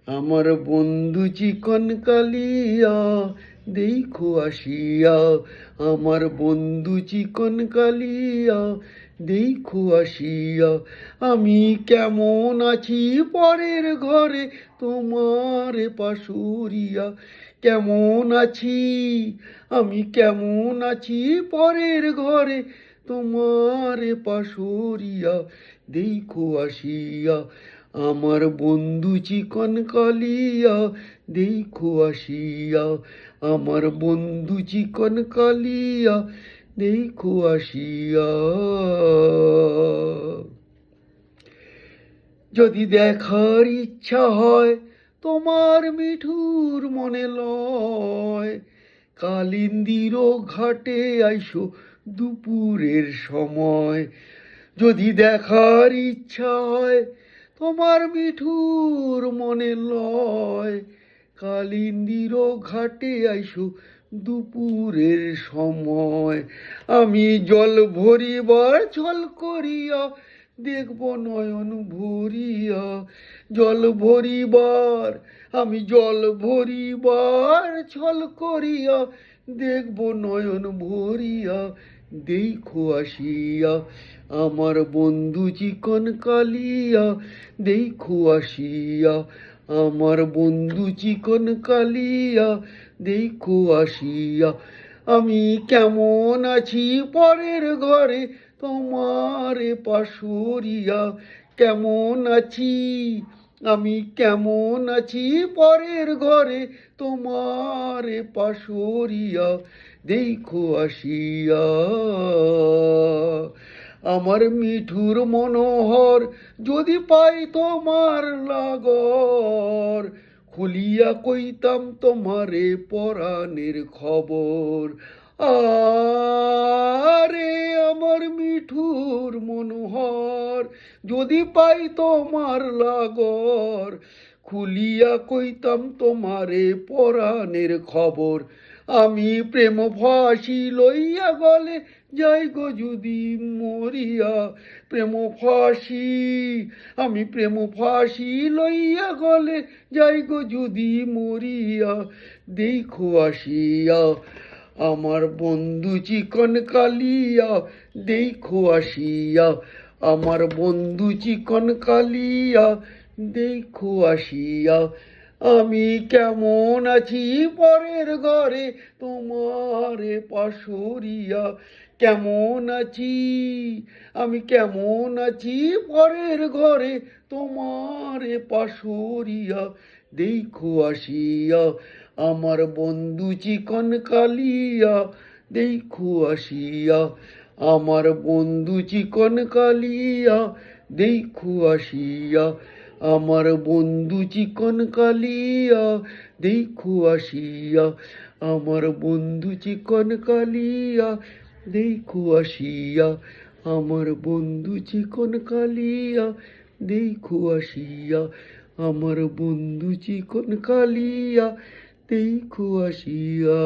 আমার বন্ধু চিকন কালিয়া দেখো আসিয়া, আমার বন্ধু চিকন কালিয়া দেখো আসিয়া। আমি কেমন আছি পরের ঘরে তোমার পাশুরিয়া, কেমন আছি আমি কেমন আছি পরের ঘরে তোমার পাশুরিয়া দেখো আসিয়া। আমার বন্ধু চিকন কালিয়া দেখো আসিয়া, আমার বন্ধু চিকন কালিয়া দেখো আসিয়া। যদি দেখার ইচ্ছা হয় তোমার মিঠুর মনে লয়, কালিন্দির ঘাটে আইসো দুপুরের সময়। যদি দেখার ইচ্ছা হয় তোমার মিঠুর মনে লয়, কালিন্দির ঘাটে আইসো দুপুরের সময়। আমি জল ভরিবার ছল করিয়া দেখব নয়ন ভরিয়া, জল ভরিবার আমি জল ভরিবার ছল করিয়া দেখব নয়ন ভরিয়া দেখো আসিয়া। আমার বন্ধু চিকন কালিয়া দেখো আসিয়া, আমার বন্ধু চিকন কালিয়া দেখো আসিয়া। আমি কেমন আছি পরের ঘরে তোমার পাশুরিয়া, কেমন আছি আমি কেমন আছি পরের ঘরে তোমার পাশুরিয়া দেখো আসিয়া। আমার মিঠুর মনোহর যদি পাই তোমার লাগর, খুলিয়া কইতাম তোমারে পরাণের খবর। আরে আমার মিঠুর মনোহর যদি পাই তোমার লাগর, খুলিয়া কইতাম তোমারে পরাণের খবর। আমি প্রেম ফাঁসি লইয়া গলে যাই গো যদি মরিয়া, প্রেম ফাঁসি আমি প্রেম ফাঁসি লইয়া গলে যাই গো যদি মরিয়া দেখো আসিয়া। আমার বন্ধু চিকন কালিয়া দেখো আসিয়া, আমার বন্ধু চিকন কালিয়া দেখো আসিয়া। আমি কেমন আছি পরের ঘরে তোমার পাশুরিয়া, কেমন আছি আমি কেমন আছি পরের ঘরে তোমার পাশুরিয়া দেখো আসিয়া। আমার বন্ধু চিকন কালিয়া দেখো আসিয়া, আমার বন্ধু চিকন কালিয়া দেখো আসিয়া, আমার বন্ধু চিকন কালিয়া দেখো আসিয়া, আমার বন্ধু চিকন কালিয়া দেখো আসিয়া, আমার বন্ধু চিকন কালিয়া দেখো আসিয়া, আমার বন্ধু চিকন কালিয়া দেখো আসিয়া।